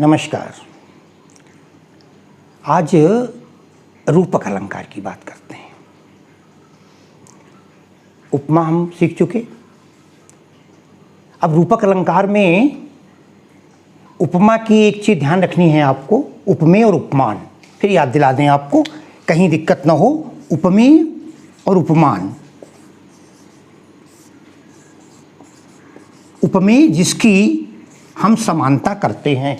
नमस्कार। आज रूपक अलंकार की बात करते हैं। उपमा हम सीख चुके। अब रूपक अलंकार में उपमा की एक चीज़ ध्यान रखनी है आपको, उपमेय और उपमान। फिर याद दिला दें आपको, कहीं दिक्कत ना हो। उपमेय और उपमान। उपमेय जिसकी हम समानता करते हैं,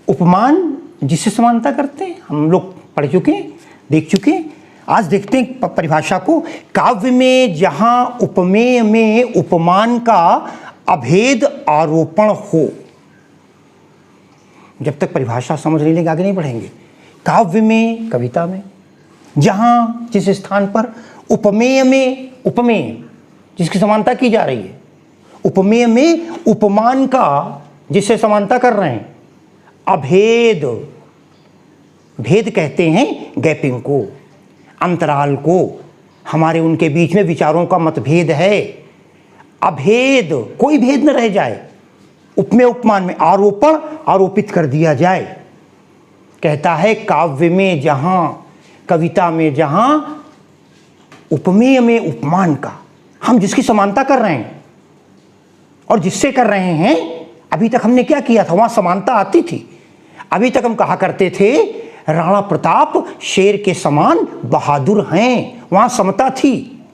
उपमान जिससे समानता करते हैं। हम लोग पढ़ चुके, देख चुके। आज देखते हैं परिभाषा को। काव्य में जहां उपमेय में उपमान का अभेद आरोपण हो, जब तक परिभाषा समझ नहीं लेंगे आगे नहीं बढ़ेंगे। काव्य में, कविता में, जहां जिस स्थान पर उपमेय में, उपमेय जिसकी समानता की जा रही है, उपमेय में उपमान का जिससे समानता कर रहे हैं, अभेद, भेद कहते हैं गैपिंग को, अंतराल को। हमारे उनके बीच में विचारों का मतभेद है। अभेद, कोई भेद न रह जाए। उपमेय उपमान में आरोपण आरोपित कर दिया जाए। कहता है काव्य में जहां, कविता में जहां उपमेय में उपमान का हम जिसकी समानता कर रहे हैं और जिससे कर रहे हैं, अभी तक हमने क्या किया था, वहां समानता आती थी। अभी तक हम कहा करते थे राणा प्रताप शेर के समान बहादुर हैं, वहां समता थी।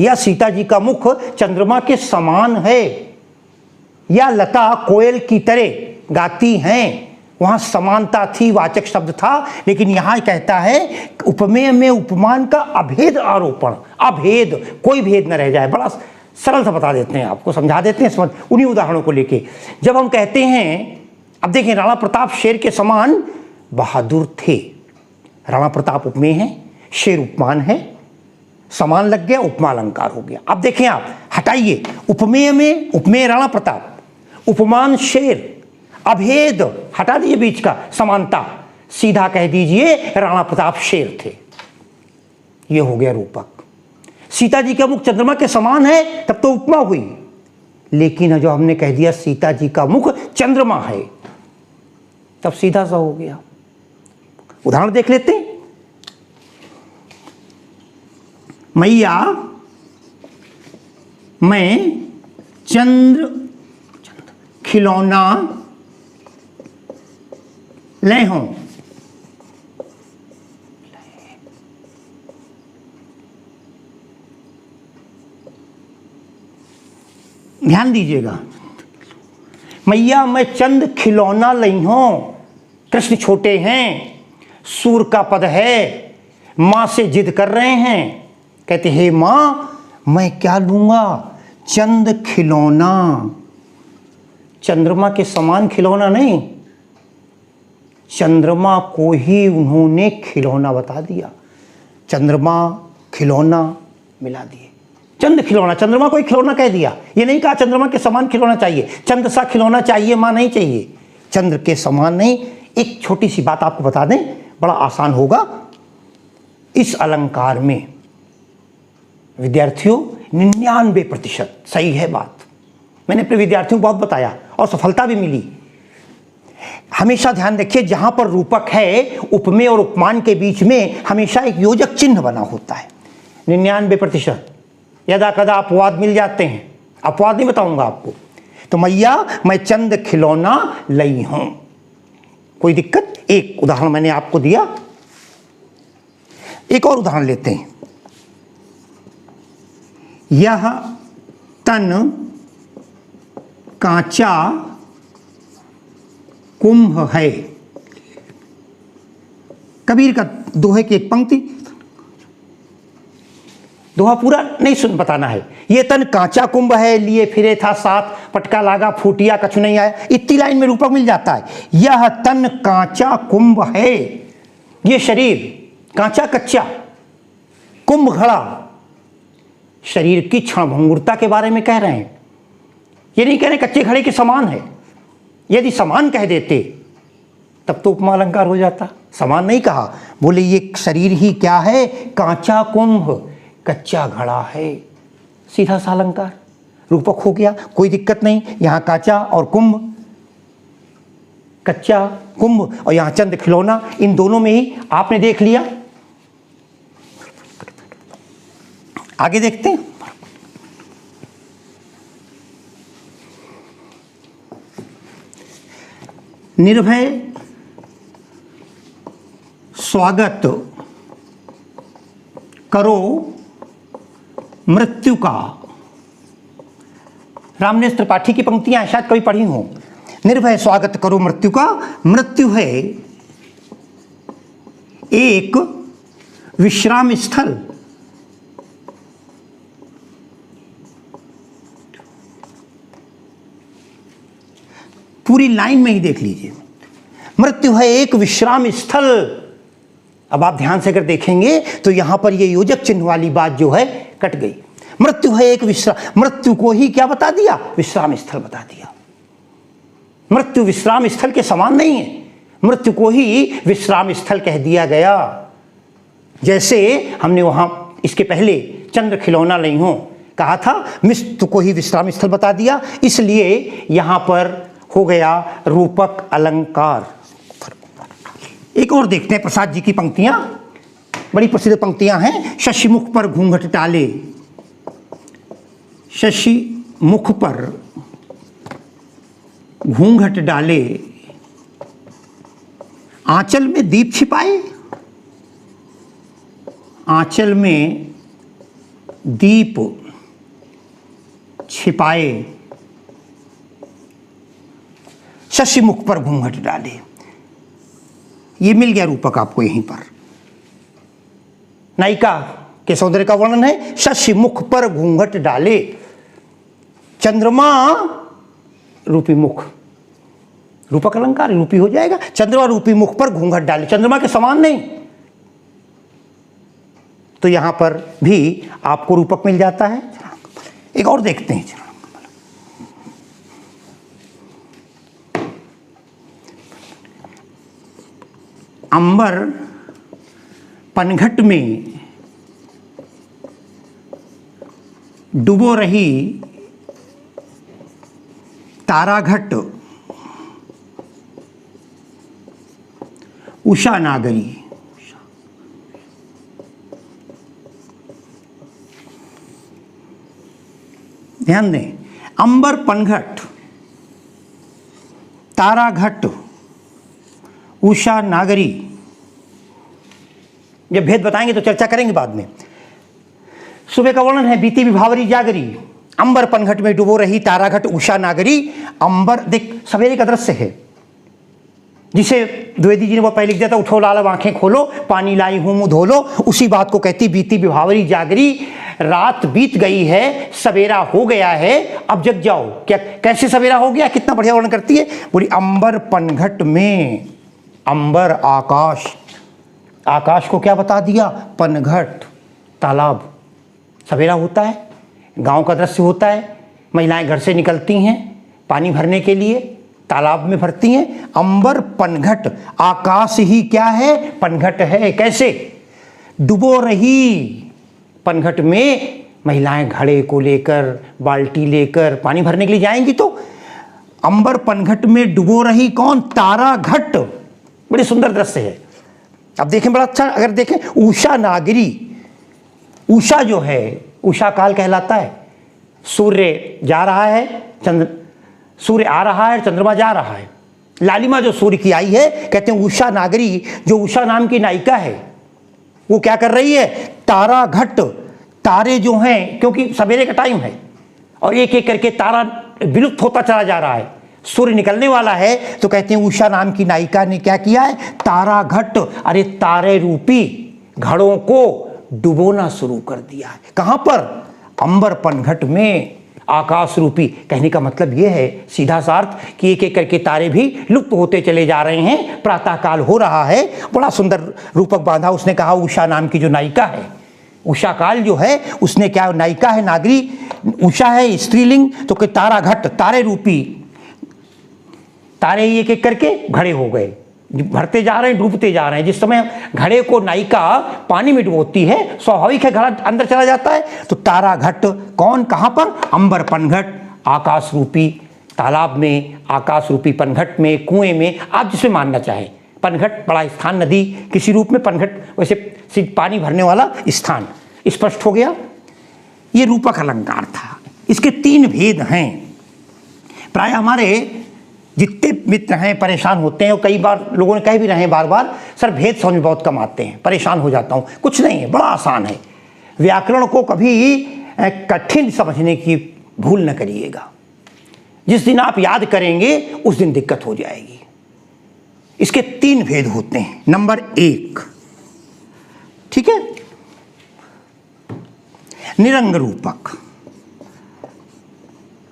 या सीता जी का मुख चंद्रमा के समान है, या लता कोयल की तरह गाती हैं, वहां समानता थी, वाचक शब्द था। लेकिन यहां कहता है उपमेय में उपमान का अभेद आरोपण, अभेद, कोई भेद न रह जाए। बड़ा सरल सा बता देते हैं आपको, समझा देते हैं समझ उन्हीं उदाहरणों को लेके। जब हम कहते हैं, अब देखें, राणा प्रताप शेर के समान बहादुर थे। राणा प्रताप उपमेय है, शेर उपमान है, समान लग गया, उपमा अलंकार हो गया। अब देखें आप, हटाइए, उपमेय में उपमेय राणा प्रताप, उपमान शेर, अभेद हटा दीजिए बीच का, समानता, सीधा कह दीजिए राणा प्रताप शेर थे। ये हो गया रूपक। सीता जी का मुख चंद्रमा के समान है, तब तो उपमा हुई। लेकिन जो हमने कह दिया सीता जी का मुख चंद्रमा है, तब सीधा सा हो गया। उदाहरण देख लेते हैं। मैया मैं चंद्र खिलौना ले हूं। ध्यान दीजिएगा, मैया मैं चंद खिलौना लई हूं। कृष्ण छोटे हैं, सूर का पद है, मां से जिद कर रहे हैं। कहते हे मां मैं क्या लूंगा, चंद खिलौना। चंद्रमा के समान खिलौना नहीं, चंद्रमा को ही उन्होंने खिलौना बता दिया। चंद्रमा खिलौना मिला दिए, चंद खिलौना, चंद्रमा को ही खिलौना कह दिया। ये नहीं कहा चंद्रमा के समान खिलौना चाहिए, चंद सा खिलौना चाहिए, मां नहीं चाहिए, चंद्र के समान नहीं। एक छोटी सी बात आपको बता दें, बड़ा आसान होगा। इस अलंकार में विद्यार्थियों 99% सही है बात। मैंने अपने विद्यार्थियों को बहुत बताया और सफलता भी मिली। हमेशा ध्यान रखिए, जहां पर रूपक है, उपमेय और उपमान के बीच में हमेशा एक योजक चिन्ह बना होता है। 99% यदा कदा अपवाद मिल जाते हैं, अपवाद नहीं बताऊंगा आपको। तो मैया मैं चंद खिलौना लई हूं, कोई दिक्कत। एक उदाहरण मैंने आपको दिया, एक और उदाहरण लेते हैं। यह तन कांचा कुंभ है। कबीर का दोहे की एक पंक्ति, दोहा पूरा नहीं सुन बताना है। ये तन कांचा कुंभ है, लिए फिरे था साथ, पटका लागा फूटिया कछु नहीं आया। इतनी लाइन में रूपक मिल जाता है। यह तन कांचा कुंभ है, ये शरीर कांचा कच्चा, कुंभ घड़ा, शरीर की क्षणभंगुरता के बारे में कह रहे हैं। ये नहीं कह रहे कच्चे घड़े के समान है। यदि समान कह देते तब तो उपमा अलंकार हो जाता। समान नहीं कहा, बोले ये शरीर ही क्या है, कांचा कुंभ, कच्चा घड़ा है, सीधा सा अलंकार, रूपक हो गया, कोई दिक्कत नहीं। यहां कांचा और कुंभ कच्चा कुंभ और यहाँ चंद्र खिलौना, इन दोनों में ही आपने देख लिया। आगे देखते हैं। निर्भय स्वागत करो मृत्यु का। रामनेस त्रिपाठी की पंक्तियां शायद कभी पढ़ी हो। निर्भय स्वागत करो मृत्यु का, मृत्यु है एक विश्राम स्थल। पूरी लाइन में ही देख लीजिए, मृत्यु है एक विश्राम स्थल। अब आप ध्यान से अगर देखेंगे तो यहां पर ये योजक चिन्ह वाली बात जो है कट गई। मृत्यु है एक विश्राम, मृत्यु को ही क्या बता दिया? विश्राम स्थल बता दिया। मृत्यु विश्राम स्थल के समान नहीं है, मृत्यु को ही विश्राम स्थल कह दिया गया। जैसे हमने वहां इसके पहले चंद्र खिलौना नहीं हो कहा था, मृत्यु को ही विश्राम स्थल बता दिया, इसलिए यहां पर हो गया रूपक अलंकार। एक और देखते हैं प्रसाद जी की पंक्तियां, बड़ी प्रसिद्ध पंक्तियां हैं। शशि मुख पर घूंघट डाले, शशि मुख पर घूंघट डाले, आंचल में दीप छिपाए, आंचल में दीप छिपाए, शशि मुख पर घूंघट डाले। ये मिल गया रूपक आपको यहीं पर। नायिका के सौंदर्य का वर्णन है, शशि मुख पर घूंघट डाले, चंद्रमा रूपी मुख, रूपक अलंकार रूपी हो जाएगा। चंद्रमा रूपी मुख पर घूंघट डाले, चंद्रमा के समान नहीं, तो यहां पर भी आपको रूपक मिल जाता है। एक और देखते हैं, अंबर पनघट में डूबो रही ताराघट उषा नागरी। ध्यान दें, अंबर पनघट, ताराघट, उषा नागरी। जब भेद बताएंगे तो चर्चा करेंगे बाद में। सुबह का वर्णन है, बीती विभावरी जागरी, अंबर पनघट में डूबो रही ताराघट उषा नागरी। अंबर देख सवेरे का दृश्य है, जिसे द्विवेदी जी ने वो पहले लिख दिया था, उठो लाल आंखें खोलो, पानी लाई हूं मुंह धो लो। उसी बात को कहती बीती विभावरी जागरी। रात बीत गई है, सवेरा हो गया है, अब जग जाओ। क्या कैसे सवेरा हो गया? कितना बढ़िया वर्णन करती है, बोली अंबर पनघट में। अंबर आकाश, आकाश को क्या बता दिया? पनघट तालाब। सवेरा होता है, गांव का दृश्य होता है, महिलाएं घर से निकलती हैं पानी भरने के लिए, तालाब में भरती हैं। अंबर पनघट, आकाश ही क्या है? पनघट है। कैसे? डूबो रही पनघट में, महिलाएं घड़े को लेकर, बाल्टी लेकर पानी भरने के लिए जाएंगी, तो अंबर पनघट में डूबो रही कौन? ताराघट। बड़ी सुंदर दृश्य है। अब देखें, बड़ा अच्छा अगर देखें, उषा नागरी, उषा जो है उषा काल कहलाता है। सूर्य जा रहा है, सूर्य आ रहा है, चंद्रमा जा रहा है। लालिमा जो सूर्य की आई है, कहते हैं उषा नागरी। जो उषा नाम की नायिका है वो क्या कर रही है? ताराघट, तारे जो हैं, क्योंकि सवेरे का टाइम है और एक एक करके तारा विलुप्त होता चला जा रहा है, सूर्य निकलने वाला है, तो कहते हैं उषा नाम की नायिका ने क्या किया है? ताराघट, अरे तारे रूपी घड़ों को डुबोना शुरू कर दिया है। कहां पर? अंबर पनघट में, आकाश रूपी। कहने का मतलब यह है सीधा सा अर्थ कि एक एक करके तारे भी लुप्त होते चले जा रहे हैं, प्रातः काल हो रहा है। बड़ा सुंदर रूपक बांधा उसने। कहा उषा नाम की जो नायिका है, उषा काल जो है उसने क्या, नायिका है, नागरी, उषा है स्त्रीलिंग, तो कि ताराघट, तारे रूपी, तारे एक एक करके घड़े हो गए, भरते जा रहे हैं, डूबते जा रहे हैं। जिस समय घड़े को नायिका पानी में डुबोती है, स्वाभाविक है घड़ा अंदर चला जाता है। तो ताराघट कौन, कहां पर? अंबर पनघट, आकाश रूपी तालाब में, आकाश रूपी पनघट में, कुएं में, आप जिसमें मानना चाहें। पनघट बड़ा स्थान, नदी किसी रूप में, पनघट वैसे पानी भरने वाला स्थान। स्पष्ट हो गया। ये रूपक अलंकार था। इसके 3 भेद हैं। प्राय हमारे जितने मित्र हैं परेशान होते हैं, और कई बार लोगों ने कह भी रहे हैं बार बार, सर भेद समझ में बहुत कम आते हैं, परेशान हो जाता हूँ। कुछ नहीं है, बड़ा आसान है। व्याकरण को कभी कठिन समझने की भूल न करिएगा। जिस दिन आप याद करेंगे उस दिन दिक्कत हो जाएगी। इसके 3 भेद होते हैं। नंबर 1, ठीक है, निरंग रूपक।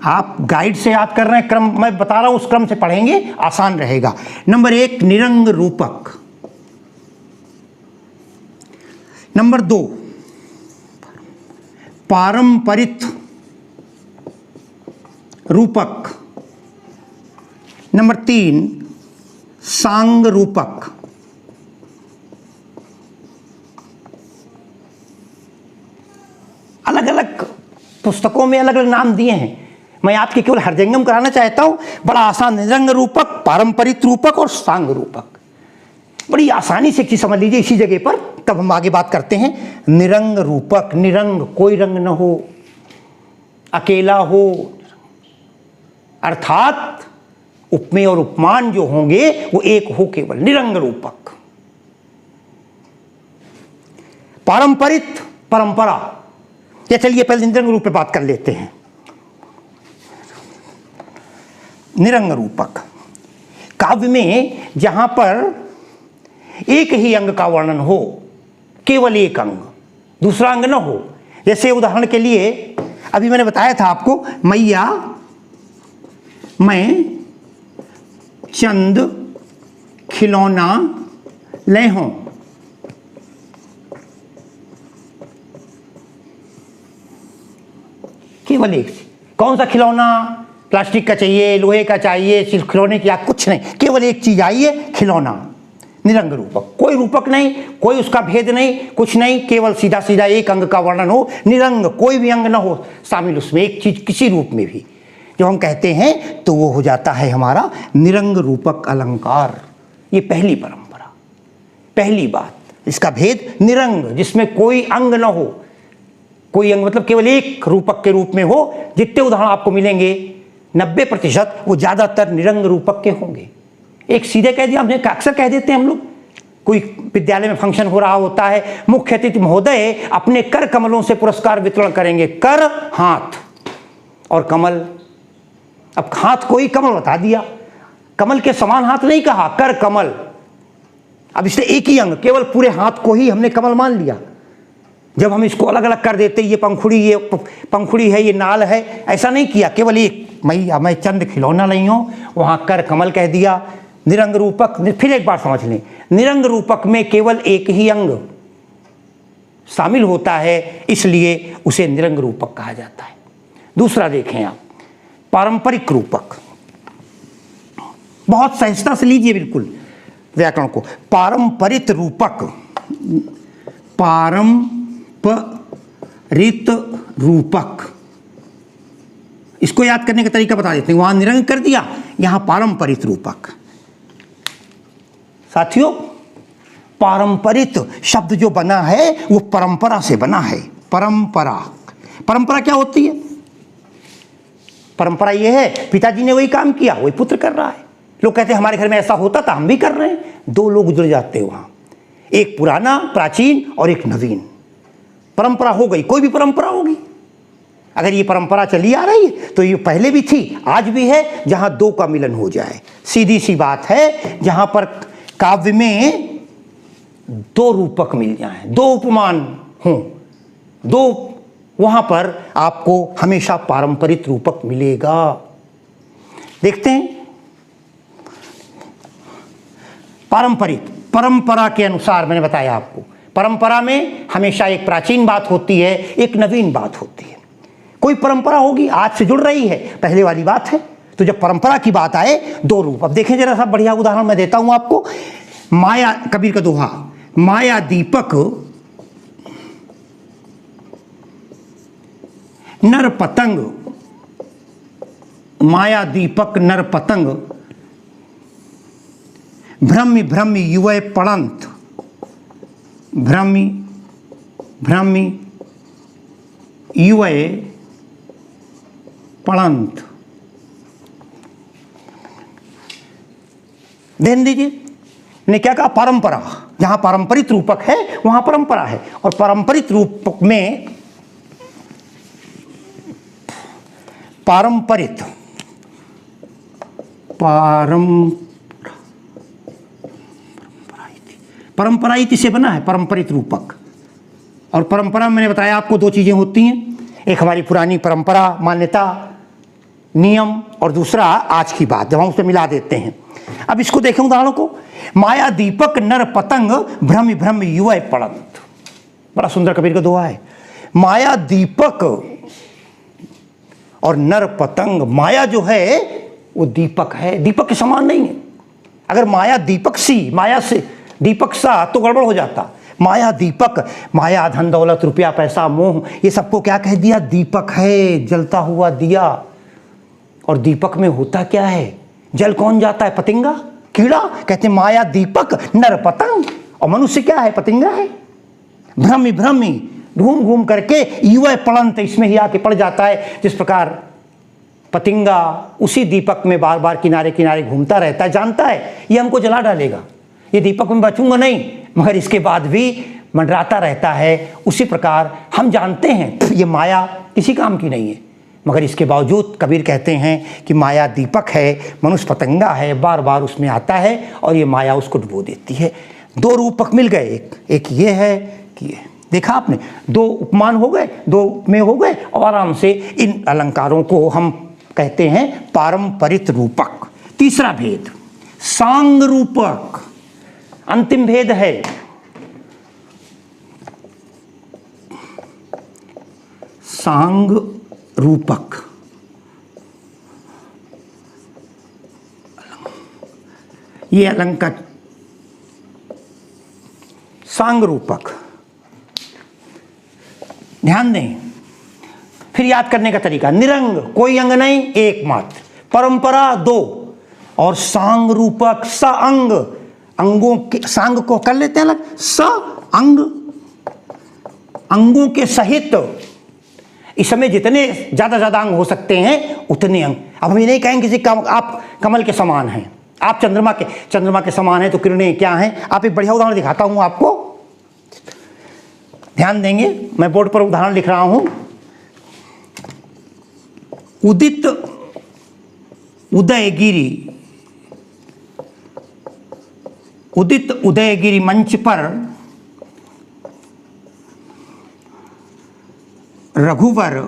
आप गाइड से याद कर रहे हैं, क्रम मैं बता रहा हूं, उस क्रम से पढ़ेंगे, आसान रहेगा। नंबर 1 निरंग रूपक। नंबर 2 पारंपरिक रूपक। नंबर 3 सांग रूपक। अलग अलग पुस्तकों में अलग अलग नाम दिए हैं, मैं आपके केवल हरजंगम कराना चाहता हूं। बड़ा आसान, निरंग रूपक, पारंपरिक रूपक और सांग रूपक। बड़ी आसानी से एक चीज समझ लीजिए इसी जगह पर, तब हम आगे बात करते हैं। निरंग रूपक, निरंग कोई रंग न हो, अकेला हो, अर्थात उपमेय और उपमान जो होंगे वो एक हो, केवल निरंग रूपक। पारंपरिक, परंपरा। या चलिए पहले निरंग रूप पे बात कर लेते हैं। निरंग रूपक काव्य में जहां पर एक ही अंग का वर्णन हो, केवल एक अंग, दूसरा अंग न हो। जैसे उदाहरण के लिए अभी मैंने बताया था आपको, मैया मैं चंद खिलौना ले हों। केवल एक चीज। कौन सा खिलौना? प्लास्टिक का चाहिए, लोहे का चाहिए, सिर्फ खिलौने की, कुछ नहीं, केवल एक चीज आई है, खिलौना। निरंग रूपक, कोई रूपक नहीं, कोई उसका भेद नहीं, कुछ नहीं, केवल सीधा सीधा एक अंग का वर्णन हो। निरंग, कोई भी अंग ना हो शामिल उसमें, एक चीज किसी रूप में भी जो हम कहते हैं तो वो हो जाता है हमारा निरंग रूपक अलंकार। ये पहली परंपरा, पहली बात। इसका भेद निरंग, जिसमें कोई अंग ना हो, कोई अंग मतलब केवल एक रूपक के रूप में हो। जितने उदाहरण आपको मिलेंगे 90% वो ज्यादातर निरंग रूपक के होंगे। एक सीधे कह दिया, हमने अक्सर कह देते हैं हम लोग, कोई विद्यालय में फंक्शन हो रहा होता है, मुख्य अतिथि महोदय अपने कर कमलों से पुरस्कार वितरण करेंगे। कर हाथ और कमल, अब हाथ को ही कमल बता दिया, कमल के समान हाथ नहीं कहा, कर कमल। अब इसलिए एक ही अंग, केवल पूरे हाथ को ही हमने कमल मान लिया। जब हम इसको अलग अलग कर देते, ये पंखुड़ी है, ये नाल है, ऐसा नहीं किया, केवल एक, मैं चंद खिलौना नहीं हूं, वहां कर कमल कह दिया। निरंग रूपक, फिर एक बार समझ लें, निरंग रूपक में केवल एक ही अंग शामिल होता है, इसलिए उसे निरंग रूपक कहा जाता है। दूसरा देखें आप, पारंपरिक रूपक। बहुत सहजता से लीजिए बिल्कुल व्याकरण को। पारंपरिक रूपक, पारंपरिक रूपक, इसको याद करने का तरीका बता देते हैं। वहां निरंग कर दिया, यहां पारंपरिक रूपक। साथियों, पारंपरिक शब्द जो बना है वो परंपरा से बना है। परंपरा, परंपरा क्या होती है? परंपरा ये है, पिताजी ने वही काम किया, वही पुत्र कर रहा है। लोग कहते हैं हमारे घर में ऐसा होता था, हम भी कर रहे हैं। दो लोग जुड़ जाते हैं वहां, एक पुराना प्राचीन और एक नवीन। परंपरा हो गई, कोई भी परंपरा होगी। अगर ये परंपरा चली आ रही है तो ये पहले भी थी, आज भी है, जहां दो का मिलन हो जाए। सीधी सी बात है, जहां पर काव्य में दो रूपक मिल जाएं, दो उपमान हों, दो, वहां पर आपको हमेशा पारंपरिक रूपक मिलेगा। देखते हैं, पारंपरिक, परंपरा के अनुसार मैंने बताया आपको, परंपरा में हमेशा एक प्राचीन बात होती है, एक नवीन बात होती है। कोई परंपरा होगी आज से जुड़ रही है, पहले वाली बात है। तो जब परंपरा की बात आए, दो रूप। अब देखें जरा सा, बढ़िया उदाहरण मैं देता हूं आपको। माया, कबीर का दोहा, माया दीपक नर पतंग माया दीपक नर पतंग भ्रमि भ्रमि युवय पड़ंत, भ्रमि भ्रमि युवय पड़ंत। ध्यान दीजिए, ने क्या कहा? परंपरा। जहां पारंपरिक रूपक है वहां परंपरा है, और पारंपरिक रूपक में पारंपरिक परंपरा से बना है पारंपरिक रूपक। और परंपरा मैंने बताया आपको दो चीजें होती हैं, एक हमारी पुरानी परंपरा मान्यता नियम, और दूसरा आज की बात, जब हम उसे मिला देते हैं। अब इसको देखें उदाहरणों को। माया दीपक नर पतंग भ्रमि भ्रमि युवय पड़ंत। बड़ा सुंदर कबीर का दोहा है। माया दीपक और नर पतंग। माया जो है वो दीपक है, दीपक के समान नहीं है। अगर माया दीपक सी, माया से दीपक सा, तो गड़बड़ हो जाता। माया दीपक, माया धन दौलत रुपया पैसा मोह, ये सबको क्या कह दिया? दीपक है, जलता हुआ दिया। और दीपक में होता क्या है? जल कौन जाता है? पतंगा, कीड़ा। कहते हैं माया दीपक नर पतंग। और मनुष्य क्या है? पतंगा है। भ्रमि भ्रमि, घूम घूम करके युवय पड़ंत, इसमें ही आके पड़ जाता है। जिस प्रकार पतंगा उसी दीपक में बार बार किनारे किनारे घूमता रहता है, जानता है ये हमको जला डालेगा, ये दीपक में बचूंगा नहीं, मगर इसके बाद भी मंडराता रहता है। उसी प्रकार हम जानते हैं ये माया किसी काम की नहीं है, मगर इसके बावजूद कबीर कहते हैं कि माया दीपक है, मनुष्य पतंगा है, बार बार उसमें आता है और ये माया उसको डुबो देती है। दो रूपक मिल गए, एक ये है कि ये देखा आपने, दो उपमान हो गए, दो में हो गए, और आराम से इन अलंकारों को हम कहते हैं पारंपरिक रूपक। तीसरा भेद सांग रूपक, अंतिम भेद है। सांग रूपक, ये अलंकार सांग रूपक। ध्यान दें, फिर याद करने का तरीका। निरंग, कोई अंग नहीं, एकमात्र। परंपरा दो, और सांग रूपक स अंग, अंगों के सांग को कर लेते हैं अलग, स अंग, अंगों के सहित। इस समय जितने ज्यादा अंग हो सकते हैं उतने अंग। अब हम ये नहीं कहेंगे किसी आप कमल के समान हैं, आप चंद्रमा के समान हैं, तो किरणें क्या हैं? आप एक बढ़िया उदाहरण दिखाता हूं आपको, ध्यान देंगे। मैं बोर्ड पर उदाहरण लिख रहा हूं। उदित उदयगिरी, उदित उदयगिरी मंच पर रघुवर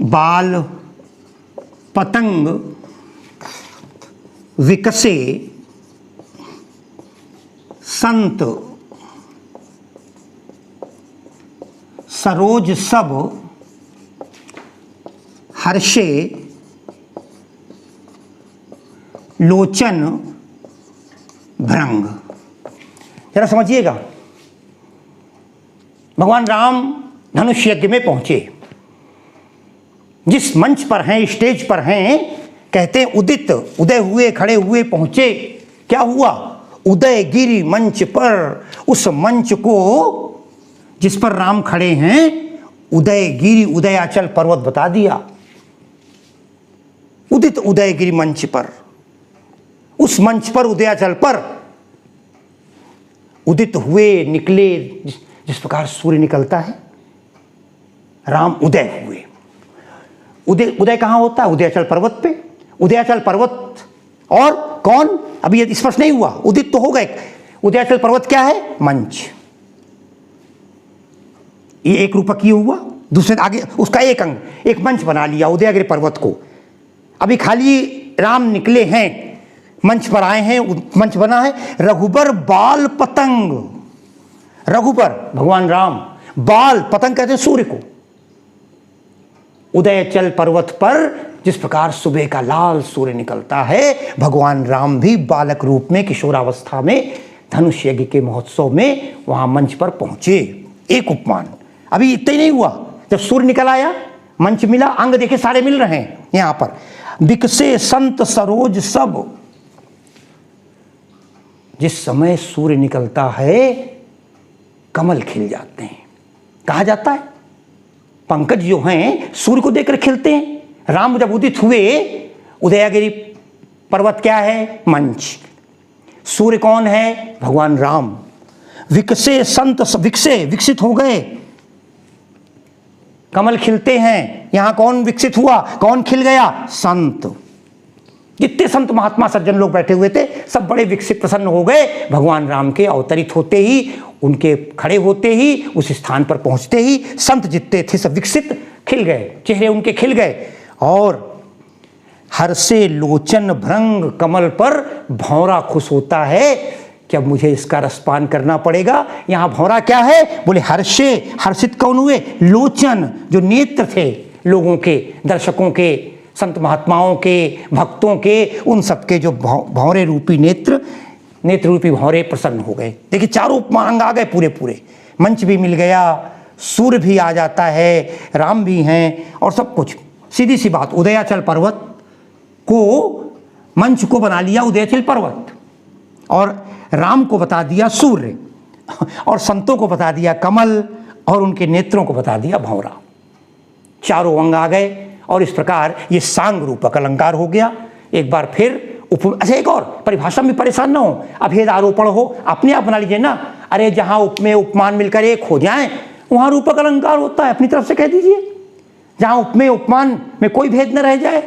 बाल पतंग विकसे संत सरोज सब हर्षे लोचन भ्रंग। जरा समझिएगा, भगवान राम धनुष यज्ञ में पहुंचे, जिस मंच पर हैं, स्टेज पर हैं, कहते हैं उदित, उदय हुए, खड़े हुए, पहुंचे। क्या हुआ? उदयगिरी मंच पर, उस मंच को जिस पर राम खड़े हैं, उदयगिरी, उदयाचल पर्वत बता दिया। उदित उदयगिरी मंच पर, उस मंच पर, उदयाचल पर उदित हुए, निकले, जिस प्रकार सूर्य निकलता है, राम उदय हुए। उदय कहां होता है? उदयाचल पर्वत पे। उदयाचल पर्वत और कौन? अभी ये स्पष्ट नहीं हुआ, उदित तो हो गए। उदयाचल पर्वत क्या है? मंच। ये एक रूपक ये हुआ। दूसरे आगे उसका एक अंग, एक मंच बना लिया उदयगिरी पर्वत को। अभी खाली राम निकले हैं, मंच पर आए हैं, मंच बना है। रघुबर बाल पतंग, रघुबर भगवान राम, बाल पतंग कहते हैं सूर्य को। उदयाचल पर्वत पर जिस प्रकार सुबह का लाल सूर्य निकलता है, भगवान राम भी बालक रूप में किशोरावस्था में धनुष यज्ञ के महोत्सव में वहां मंच पर पहुंचे। एक उपमान। अभी इतना ही नहीं हुआ, जब सूर्य निकल आया, मंच मिला, अंग देखे सारे मिल रहे हैं यहां पर। विकसे संत सरोज सब, जिस समय सूर्य निकलता है कमल खिल जाते हैं। कहा जाता है पंकज जो हैं सूर्य को देखकर खिलते हैं। राम जब उदित हुए, उदयगिरी पर्वत क्या है? मंच। सूर्य कौन है? भगवान राम। विकसे संत, विकसे विकसित हो गए, कमल खिलते हैं। यहां कौन विकसित हुआ, कौन खिल गया? संत। जितने संत महात्मा सज्जन लोग बैठे हुए थे सब बड़े विकसित प्रसन्न हो गए भगवान राम के अवतरित होते ही, उनके खड़े होते ही, उस स्थान पर पहुंचते ही। संत जितने थे सब विकसित खिल गए, चेहरे उनके खिल गए। और हर्षे लोचन भृंग, कमल पर भौरा खुश होता है कि अब मुझे इसका रसपान करना पड़ेगा। यहां भौरा क्या है? बोले हर्षे, हर्षित कौन हुए? लोचन, जो नेत्र थे लोगों के, दर्शकों के, संत महात्माओं के, भक्तों के, उन सबके जो भौरे रूपी नेत्र रूपी भौरे प्रसन्न हो गए। देखिए चारों उपमांग आ गए पूरे पूरे, मंच भी मिल गया, सूर्य भी आ जाता है, राम भी हैं और सब कुछ। सीधी सी बात, उदयाचल पर्वत को, मंच को बना लिया उदयाचल पर्वत, और राम को बता दिया सूर्य, और संतों को बता दिया कमल, और उनके नेत्रों को बता दिया भौरा। चारों अंग आ गए और इस प्रकार ये सांग रूपक अलंकार हो गया। एक बार फिर अच्छा एक और परिभाषा में परेशान ना हो, अभेद आरोपण हो, अपने आप बना लीजिए ना। अरे जहां उपमेय उपमान मिलकर एक हो जाए वहां रूपक अलंकार होता है, अपनी तरफ से कह दीजिए। जहां उपमेय उपमान में कोई भेद न रह जाए,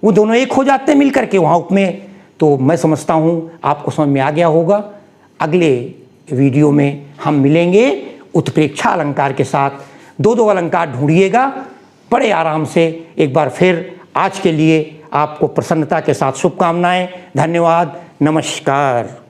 वो दोनों एक हो जाते हैं मिलकर के, वहां उपमेय। तो मैं समझता हूं आपको समझ में आ गया होगा। अगले वीडियो में हम मिलेंगे उत्प्रेक्षा अलंकार के साथ। दो दो अलंकार ढूंढिएगा बड़े आराम से। एक बार फिर आज के लिए आपको प्रसन्नता के साथ शुभकामनाएं। धन्यवाद, नमस्कार।